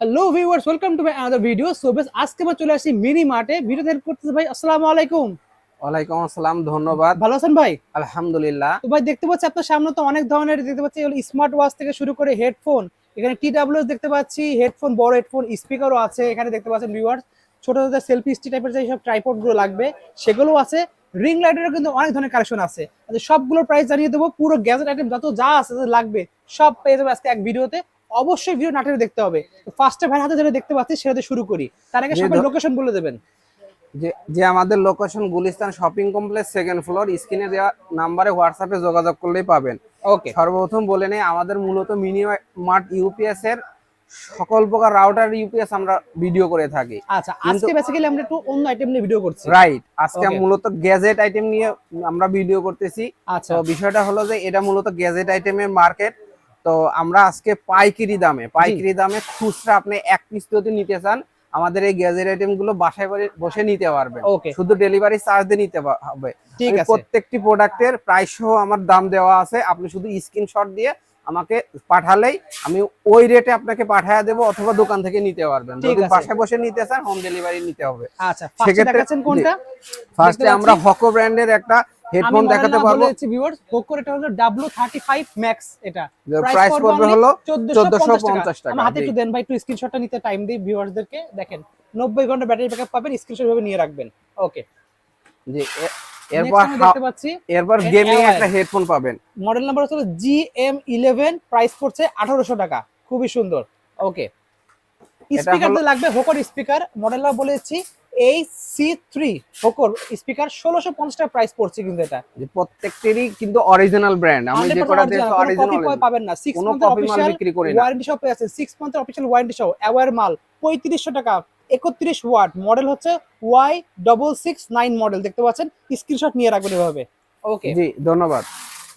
Hello viewers, welcome to my another video. So বেশ আজকে আমরা চলে আসি মিনি মার্টে। ভিডিওতে হেল্প করতেছে ভাই। আসসালামু আলাইকুম। ওয়ালাইকুম আসসালাম, ধন্যবাদ। ভালো আছেন ভাই? আলহামদুলিল্লাহ। তো ভাই দেখতে পাচ্ছি আপনার সামনে তো অনেক ধরনের দেখতে পাচ্ছি স্মার্ট ওয়াচ থেকে শুরু করে হেডফোন, এখানে TWS দেখতে পাচ্ছি, হেডফোন, বড় হেডফোন, স্পিকারও আছে এখানে দেখতে পাচ্ছেন ভিউয়ার্স। ছোট ছোট সেলফি স্টিক টাইপের যে সব ট্রাইপড গুলো লাগবে সেগুলো আছে। রিং লাইটেরও কিন্তু অনেক ধরনের কালেকশন আছে। আচ্ছা, সবগুলোর প্রাইস জানিয়ে দেবো। পুরো গ্যাজেট আইটেম যত যা আছে যা লাগবে সব পেয়ে যাবে আজকে এক ভিডিওতে। অবশ্যই ভিডিও নাটেও দেখতে হবে। ফার্স্টে ভাই হাতে যেটা দেখতে পাচ্ছি সেটাতে শুরু করি। তার আগে যে সবাই লোকেশন বলে দেবেন। যে যে আমাদের location Gulistan shopping complex, second floor. স্ক্রিনে দেওয়া নাম্বারে হোয়াটসঅ্যাপে যোগাযোগ করলেই পাবেন। ওকে। সর্বপ্রথম বলে নেই, আমাদের মূলত মিনি মার্ট ইউপিএস এর সকল প্রকার রাউটার ইউপিএস আমরা ভিডিও করে থাকি। আচ্ছা, কিন্তু আজকে বেসিক্যালি আমরা একটু অন্য আইটেম নিয়ে ভিডিও করছি। রাইট, আজকে ওকে। মূলত গ্যাজেট আইটেম নিয়ে আমরা ভিডিও করতেছি। আচ্ছা। তো বিষয়টা হলো যে এটা মূলত গ্যাজেট আইটেমের মার্কেট। তো আমরা আজকে জি। পাইকারি দামে খুচরা আপনি এক পিস যদি নিতে চান, আমাদের এই গ্যাজেট আইটেম গুলো বাসায় বসে নিতে পারবেন। ওকে। শুধু ডেলিভারি চার্জ দিয়ে নিতে হবে। ঠিক আমি আছে। প্রত্যেকটি প্রোডাক্টের প্রাইস সহ আমার দাম দেওয়া আছে। আপনি শুধু স্ক্রিনশট দিয়ে আমাকে পাঠালেই আমি ওই রেটে আপনাকে পাঠিয়ে দেবো, অথবা দোকান থেকে নিতে পারবেন। ঠিক যদি আছে। বাসায় বসে নিতে চান, হোম ডেলিভারি নিতে হবে। আচ্ছা, ফার্স্টে সেক্ষেত্রে দেখাচ্ছেন কোনটা? ফার্স্টে আমরা হকো ব্র্যান্ডের একটা আমি হেডফোন মডেল দেখাতে নাম বলে পারবো। দিচ্ছি ভিউয়ার্স। পোকোর এটা হলো W35 Max। এটা প্রাইস প্রাইস পড়বে পড়বে অনলি হলো 1450 টাকা। 1450 টাকা। আমার হাতে একটু দেন ভাই, একটু স্ক্রিনশটটা নিতে টাইম দিই ভিউয়ার্সদেরকে। দেখেন 90 ঘন্টা ব্যাটারি ব্যাকআপ পাবেন, স্ক্রিনশট ভাবে নিয়ে রাখবেন। ওকে। জি। নেক্সট এরপর আমরা দেখতে পাচ্ছি এরপর গেমিং একটা হেডফোন পাবেন। মডেল নাম্বার হচ্ছে GM11, প্রাইস পড়ছে 1800 টাকা। খুবই সুন্দর। ওকে। এটা স্পিকার হলো তো লাগবে, হোকর স্পিকার মডেল নাম্বার বলেছি AC3 হোকর স্পিকার 1650 টাকা প্রাইস পড়ছে কিন্তু এটা যে প্রত্যেকটিরই কিন্তু অরিজিনাল ব্র্যান্ড। আমি যে 100% কটা অরিজিনাল, দেখছি কোনো কপি অরিজিনাল, পাবেন না। 6 কোনো মান্থের কপি মাল অফিশিয়াল বিক্রি করি না। ওয়ারেন্টি সহ পেয়ে যাচ্ছেন। 6 মান্থের অফিশিয়াল ওয়ারেন্টি সহ অ্যাওয়ার মাল 3500 টাকা। 31 ওয়াট মডেল হচ্ছে Y669 মডেল দেখতে পাচ্ছেন। স্ক্রিনশট নিয়ে রাখবেন এভাবে। ওকে। জি, ধন্যবাদ।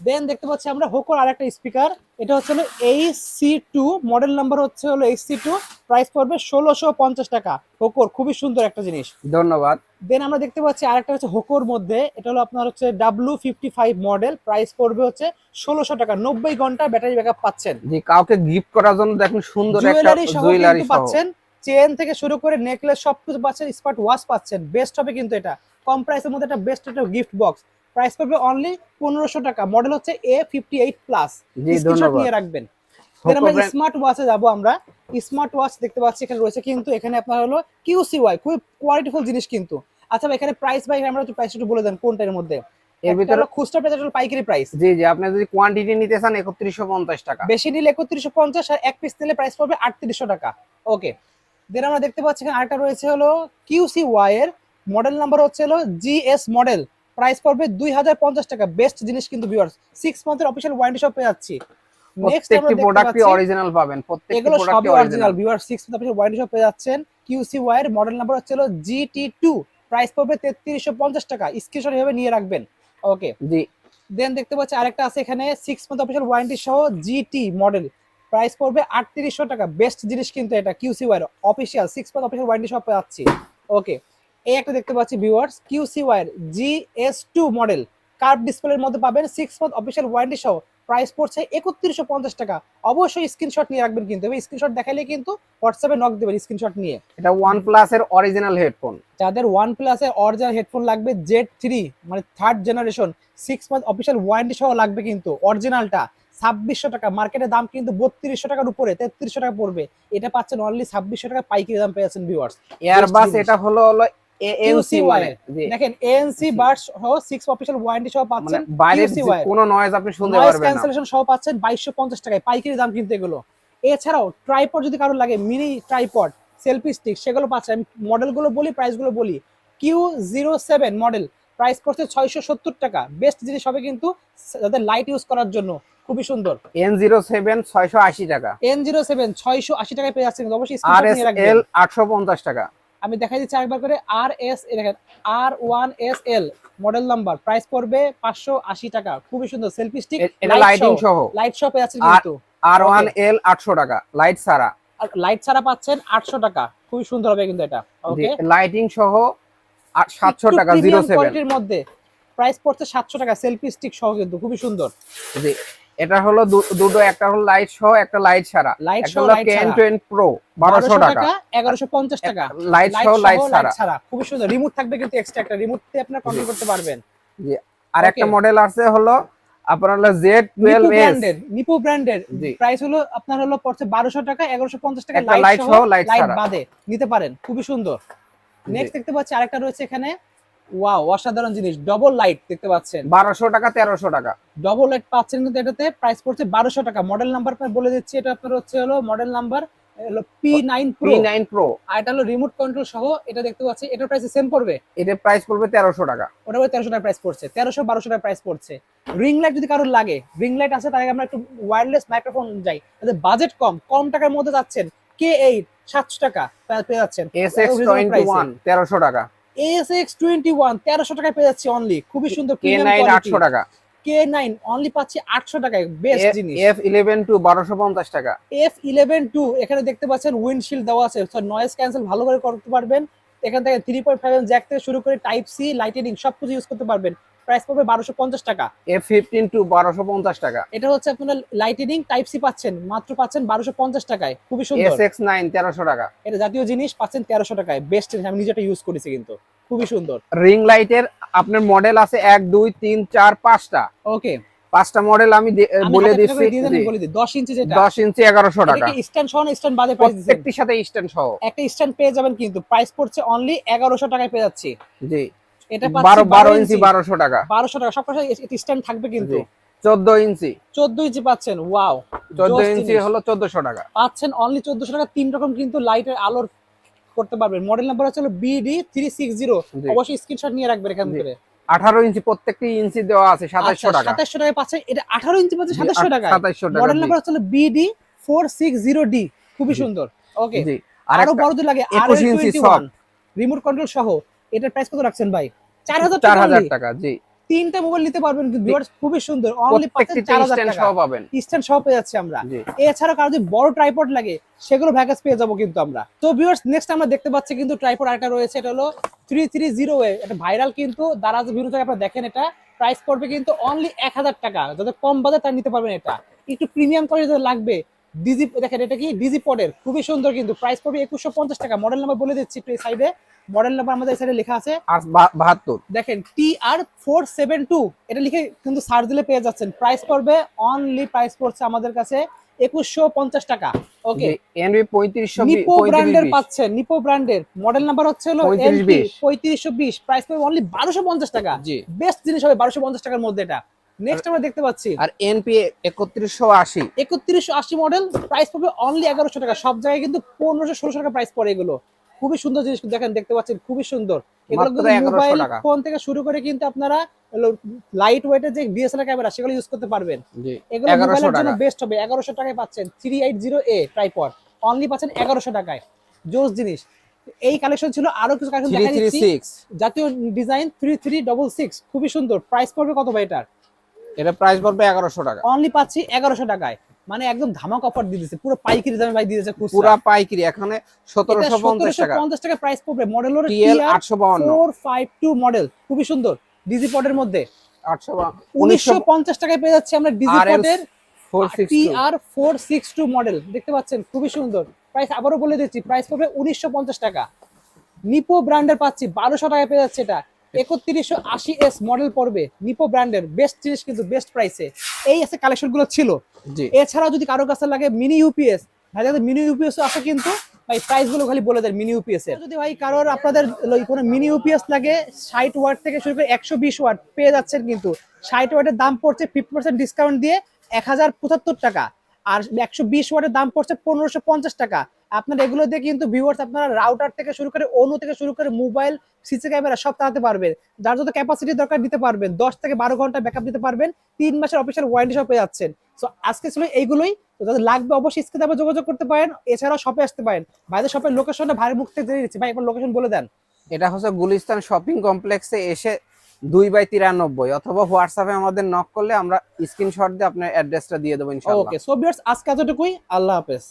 দেন দেখতে পাচ্ছি আমরা হোকোর আরেকটা স্পিকার। এটা হচ্ছে হলো AC2, মডেল নাম্বার হচ্ছে হলো AC2, প্রাইস পড়বে 1650 টাকা। হোকোর খুবই সুন্দর একটা জিনিস। ধন্যবাদ। দেন আমরা দেখতে পাচ্ছি আরেকটা হচ্ছে হোকোর মধ্যে, এটা হলো আপনার হচ্ছে W55 মডেল, প্রাইস পড়বে হচ্ছে 1600 টাকা। 90 ঘন্টা ব্যাটারি ব্যাকআপ পাচ্ছেন। জি, কাউকে গিফট করার জন্য দেখুন সুন্দর একটা জুয়েলারি সহ জুয়েলারি কিন্তু সহ। পাচ্ছেন। চেন থেকে শুরু করে নেকলেস সবকিছু পাচ্ছেন। স্মার্ট ওয়াচ পাচ্ছেন। বেস্ট হবে কিন্তু এটা। কম প্রাইসের মধ্যে একটা বেস্ট একটা গিফট বক্স। প্রাইস পড়বে অনলি 1500 টাকা। মডেল হচ্ছে A58 প্লাস। জি, স্ক্রিনশট ধন্যবাদ। নিয়ে রাখবেন। দেন হোকো আমরা ব্র্যান্ড। স্মার্ট ওয়াচে যাবো। আমরা স্মার্ট ওয়াচ দেখতে পাচ্ছি এখানে রয়েছে, কিন্তু এখানে আপনার হলো QCY, খুব কোয়ালিটিফুল জিনিস কিন্তু। আচ্ছা ভাই, এখানে প্রাইস ভাই আমরা একটু প্রাইস একটু বলে দেন কোনটার মধ্যে। এর একটা ভিতরে হলো খুচরা প্রাইস, একটা হলো পাইকারি প্রাইস। জি জি, আপনি যদি কোয়ান্টিটি নিতে চান 3150 টাকা। বেশি নিলে 3150, আর এক পিস নিলে প্রাইস পড়বে 3800 টাকা। ওকে। দেন আমরা দেখতে পাচ্ছি এখানে আরেকটা রয়েছে হলো QCY এর, মডেল নাম্বার হচ্ছে হলো GS মডেল, প্রাইস পড়বে 2050 টাকা। বেস্ট জিনিস কিন্তু ভিউয়ার্স। 6 মান্থের অফিশিয়াল ওয়ারেন্টি সহ পেয়ে যাচ্ছি। নেক্সট আমরা প্রত্যেকটি দেখতে প্রোডাক্টই পাচ্ছি অরিজিনাল পাবেন, প্রত্যেকটি এগুলো প্রোডাক্টই সবই original original. Viewer. 6 month official warranty সহ পেয়ে যাচ্ছেন। QCY এর মডেল নাম্বার হচ্ছে হলো GT2, প্রাইস পড়বে 3350 টাকা। স্ক্রিনশট এভাবে নিয়ে রাখবেন। ওকে। জি। দেন দেখতে পাচ্ছি আরেকটা আছে এখানে 6 মান্থ অফিশিয়াল ওয়ারেন্টি সহ GT মডেল, প্রাইস পড়বে 3800 টাকা। বেস্ট জিনিস কিন্তু এটা। QCY এর অফিশিয়াল 6 মান্থ অফিশিয়াল ওয়ারেন্টি সহ পাচ্ছি। ওকে। এই একটা দেখতে পাচ্ছি ভিউয়ার্স, QCY এর GS2 মডেল, কার্ভ ডিসপ্লের মধ্যে পাবেন। 6 মান্থ অফিশিয়াল ওয়ারেন্টি সহ, প্রাইস পড়ছে 3150 টাকা। অবশ্যই স্ক্রিনশট নিয়ে রাখবেন কিন্তু, এবং স্ক্রিনশট দেখাইলে কিন্তু হোয়াটসঅ্যাপে নক দেবেন স্ক্রিনশট নিয়ে। এটা OnePlus এর অরিজিনাল হেডফোন। যাদের OnePlus এর অরিজিনাল হেডফোন লাগবে Z3, মানে third generation, 6 month official warranty সহ লাগবে কিন্তু অরিজিনালটা, 2600 টাকা। মার্কেটের দাম কিন্তু 3200 টাকার উপরে, 3300 টাকা পড়বে। এটা পাচ্ছেন অনলি 2600 টাকা পাইকারি দাম পেয়েছেন ভিউয়ার্স। এয়ারবাস এটা হলো হলো ANC, QCY মানে জি দেখেন ANC বাডস সহ 6 অফিশিয়াল ওয়ারেন্টি সহ মানে পাচ্ছেন। বাইরের যে QCY কোনো নয়েজ আপনি শুনতে নয়েজ পারবেন না। ক্যান্সেলেশন সহ পাচ্ছেন 2250 টাকায়। পাইকারি দাম কিন্তু এগুলো। এছাড়াও ট্রাইপড যদি কারো লাগে, মিনি ট্রাইপড, সেলফি স্টিক, সেগুলো পাচ্ছেন। আমি মডেলগুলো বলি, প্রাইসগুলো বলি। Q07 মডেল, প্রাইস পড়ছে 670 টাকা। বেস্ট জিনিস হবে কিন্তু যাদের লাইট ইউজ করার জন্য। খুবই সুন্দর। N07 680 টাকা। N07 680 টাকায় পেয়ে যাচ্ছেন, অবশ্যই স্ক্রিনশট নিয়ে রাখবেন। RSL 850 টাকা। আমি দেখাই দিচ্ছি আরেকবার করে। দেখেন R1SL মডেল নাম্বার, প্রাইস পড়বে 580 টাকা। খুবই সুন্দর সেলফি স্টিক, এটা লাইটিং সহ। লাইট সহ পেয়ে যাচ্ছেন কিন্তু। R1L 800 টাকা লাইট ছাড়া। লাইট ছাড়া পাচ্ছেন 800 টাকা। খুবই সুন্দর হবে কিন্তু এটা। জি, ওকে। লাইটিং সহ 700 টাকা। প্রিমিয়াম 07 কোয়ালিটির মধ্যে প্রাইস পড়ছে 700 টাকা, সেলফি স্টিক সহ কিন্তু খুবই সুন্দর। জি, এটা হলো দুটো, একটা হলো লাইট সহ, একটা লাইট ছাড়া। লাইট একটা সহ হলো লাইট Ken ছাড়া 20 Pro 1200 টাকা, 1150 টাকা। লাইট সহ লাইট ছাড়া। খুব সুন্দর, রিমোট থাকবে কিন্তু এক্সট্রা একটা, রিমোট দিয়ে আপনারা কন্ট্রোল করতে পারবেন। জি। আর একটা মডেল আছে হলো আপনার হলো Z12s, নিপো ব্র্যান্ডের জি। প্রাইস হলো আপনার হলো পড়ছে 1200 টাকা, 1150 টাকা, একটা লাইট সহ লাইট ছাড়া বাদে নিতে পারেন, খুবই সুন্দর। নেক্সট দেখতে পাচ্ছি আরেকটা রয়েছে এখানে, ওয়াও অসাধারণ জিনিস, ডবল লাইট দেখতে পাচ্ছেন 1200 টাকা 1300 টাকা। ডবল লাইট পাচ্ছেন কিন্তু এটাতে, প্রাইস পড়ছে 1200 টাকা। মডেল নাম্বার বলে দিচ্ছি, এটা আপনার হচ্ছে হলো মডেল নাম্বার হলো P9 Pro, আর এটা হলো রিমোট কন্ট্রোল সহ। এটা দেখতে পাচ্ছি, এটার প্রাইস সেম পড়বে, এটার প্রাইস পড়বে 1300 টাকা। ওটা 1300 টাকা প্রাইস পড়ছে, 1300-1200 টাকা প্রাইস পড়ছে। রিং লাইট যদি কারোর লাগে, রিং লাইট আছে, তাই আমরা একটু ওয়্যারলেস মাইক্রোফোন যাই, তাহলে বাজেট কম টাকার মধ্যে যাচ্ছেন, K8 700 টাকা পেয়ে যাচ্ছেন। SX21 1300 টাকা, SX21 1300 টাকায় পেয়ে যাচ্ছি অনলি, খুবই সুন্দর। K9 800 টাকা, K9 অনলি পাচ্ছি 800 টাকায়, বেস্ট জিনিস। F11 2 1250 টাকা, F11 2 এখানে দেখতে পাচ্ছেন উইন্ডশিল্ড দেওয়া আছে, নয়েজ ক্যান্সেল ভালো করে করতে পারবেন। এখান থেকে 3.5 জ্যাক থেকে শুরু করে টাইপ সি, লাইটেনিং সবকিছু ইউজ করতে পারবেন। প্রাইস পড়বে 1250 টাকা। F15 2 1250 টাকা, এটা হচ্ছে আপনারা লাইটেনিং টাইপ সি পাচ্ছেন, মাত্র পাচ্ছেন 1250 টাকায়, খুবই সুন্দর। SX9 1300 টাকা, এটা জাতীয় জিনিস পাচ্ছেন 1300 টাকায়, বেস্ট জিনিস, আমি নিজেটা ইউজ করেছি কিন্তু খুবই সুন্দর। রিং লাইটের আপনার মডেল আছে 1 2 3 4 5টা, ওকে 5টা মডেল আমি বলে দিচ্ছি। 10 ইঞ্চি, যেটা 10 ইঞ্চি 1100 টাকা, এটা কি স্ট্যান্ড সহ না স্ট্যান্ড বাদে প্রাইস দিবেন? প্রত্যেকটির সাথে স্ট্যান্ড সহ একটা স্ট্যান্ড পেয়ে যাবেন, কিন্তু প্রাইস পড়ছে অনলি 1100 টাকায় পেয়ে যাচ্ছি। জি। এটা পাচ্ছি 12 ইঞ্চি 1200 টাকা, 1200 টাকা, সব কথা স্ট্যান্ড থাকবে কিন্তু। 14 ইঞ্চি 14 ইঞ্চি পাচ্ছেন, ওয়াও 14 ইঞ্চি হলো 1400 টাকা, পাচ্ছেন অনলি 1400 টাকা। তিন রকম কিন্তু লাইটের আলোর করতে পারবেন। মডেল নাম্বার হচ্ছে BD360, অবশ্যই স্ক্রিনশট নিয়ে রাখবেন এখান থেকে। 18 ইঞ্চি, প্রত্যেকটি ইঞ্চি দেওয়া আছে 2700 টাকা, 2700 টাকায় পাচ্ছেন। এটা 18 ইঞ্চি পাচ্ছেন 2700 টাকা। 2700 টাকা। মডেল নাম্বার হচ্ছে BD460D, খুবই সুন্দর। ওকে, জি। আরো বড় যদি লাগে 21 ইঞ্চি সফট রিমোট কন্ট্রোল সহ, এটার প্রাইস কত রাখছেন ভাই? 4000 টাকা। জি। তিনটা মোবাইল নিতে পারবেন কিন্তু ভিউয়ার্স, খুবই সুন্দর, অনলি পাচ্ছেন 4000 টাকা সহ পাবেন, স্ট্যান্ড সহ পেয়ে যাচ্ছি আমরা। এছাড়া কারো যদি বড় ট্রাইপড লাগে, সেগুলো ভ্যাকেজ পেয়ে যাবো কিন্তু আমরা। তো ভিউয়ার্স নেক্সট আমরা দেখতে পাচ্ছি কিন্তু ট্রাইপড আরেকটা রয়েছে, এটা হলো 330A, এটা ভাইরাল কিন্তু দারাজ ভিডিও থেকে আপনারা দেখেন। এটা প্রাইস পড়বে কিন্তু অনলি 1000 টাকা, যাদের কম বাজেট তারা নিতে পারবেন। এটা একটু প্রিমিয়াম কোয়ালিটি লাগবে, ডিজি দেখেন, এটা কি ডিজি পডের, খুবই সুন্দর কিন্তু প্রাইস পড়বে 2150 টাকা। মডেল নাম্বার বলে দিচ্ছি একটু, এই সাইডে মডেল নাম্বার আমাদের এই সাইডে লেখা আছে 72, দেখেন TR472, এটা লিখে কিন্তু সার্চ দিলে পেয়ে যাচ্ছেন। প্রাইস পড়বে অনলি, প্রাইস পড়ছে আমাদের কাছে 2150 টাকা। ওকে, এনবি 3520, নিপো ব্র্যান্ডের পাচ্ছেন, নিপো ব্র্যান্ডের মডেল নাম্বার হচ্ছে হলো 3520, প্রাইস পড়বে অনলি 1250 টাকা। বেস্ট জিনিস হবে 1250 টাকার মধ্যে। এটা নেক্সট আমরা দেখতে পাচ্ছি আর এনপি 3180 মডেল, প্রাইস পড়বে অনলি 1100 টাকা। সব জায়গায় কিন্তু 1500-1600 টাকা প্রাইস পড়ে এগুলো, খুবই সুন্দর জিনিস দেখেন, দেখতে পাচ্ছেন খুবই সুন্দর। এগুলো মোবাইল ফোন থেকে শুরু করে কিন্তু আপনারা লাইট ওয়েটের যে ডিএসএলআর ক্যামেরা, সেগুলো ইউজ করতে পারবেন। এগুলো মোবাইলের জন্য বেস্ট হবে। 1100 টাকায় পাচ্ছেন 380A ট্রাইপড, অনলি পাচ্ছেন 1100 টাকায়, জোস জিনিস। এই কালেকশন ছিল, আরো কিছু কালেকশন দেখা দিচ্ছি। জাতীয় ডিজাইন 3366, খুবই সুন্দর। প্রাইস পড়বে কত ভাই এটার? এটা প্রাইস পড়বে 1100 টাকা, অনলি পাচ্ছি 1100 টাকায়, মানে একদম ধামাক অফার দিয়ে দিয়েছে, পুরো পাইকারি দামে ভাই দিয়ে দিয়েছে, পুরো পাইকারি। এখানে 1750 টাকা প্রাইস পড়বে। মডেল হলো TL852 মডেল, খুবই সুন্দর, ডিজি পডের মধ্যে 1950 টাকায় পেয়ে যাচ্ছে আমরা ডিজি পডের TR462 মডেল, দেখতে পাচ্ছেন খুবই সুন্দর। প্রাইস আবারও বলে দিচ্ছি, প্রাইস পড়বে 1950 টাকা। নিপো ব্র্যান্ডের পাচ্ছি 1200 টাকায় পেয়ে যাচ্ছে। এটা 3180S মডেল পড়বে, নিপো ব্র্যান্ডের, বেস্ট জিনিস কিন্তু বেস্ট প্রাইসে। এই আছে কালেকশন গুলো ছিল। এছাড়া যদি কারো কাছে লাগে মিনি ইউপিএস, ভাই মিনি ইউপিএস আছে কিন্তু ভাই প্রাইস গুলো খালি বলে দেন মিনি ইউপিএস এর। যদি ভাই কারোর আপনাদের কোনো মিনি ইউপিএস লাগে 60 ওয়াট থেকে শুরু করে 120 ওয়াট পেয়ে যাচ্ছেন কিন্তু। 60 ওয়াটের দাম পড়ছে 50% ডিসকাউন্ট দিয়ে 1075 টাকা, আর 120 ওয়াটের দাম পড়ছে 1550 টাকা। আপনার এগুলো দিয়ে কিন্তু ভিউয়ার্স আপনারা রাউটার থেকে শুরু করে অনু থেকে শুরু করে মোবাইল, সিসি ক্যামেরা সব চালাতে পারবেন। যার যত ক্যাপাসিটি দরকার দিতে পারবেন, 10 থেকে 12 ঘন্টা ব্যাকআপ দিতে পারবেন, 3 মাসের অফিসিয়াল ওয়ারেন্টি সহ পেয়ে যাচ্ছেন। সো আজকে ছিল এইগুলোই, যাদের লাগবে অবশ্যই স্ক্রিনে যোগাযোগ করতে পারেন, এছাড়াও শপে আসতে পারেন। ভাইদের শপের লোকেশনটা ভাইয়ের মুখ থেকে জেনে নিচ্ছি, ভাই একবার লোকেশন বলে দেন। এটা হচ্ছে গুলিস্তান শপিং কমপ্লেক্সে এসে 2/93, অথবা হোয়াটসঅ্যাপে আমাদের নক করলে আমরা স্ক্রিনশট দিয়ে আপনার অ্যাড্রেসটা দিয়ে দেবো ইনশাআল্লাহ। ওকে, সো ভিউয়ার্স আজকে এতটুকুই, আল্লাহ হাফেজ।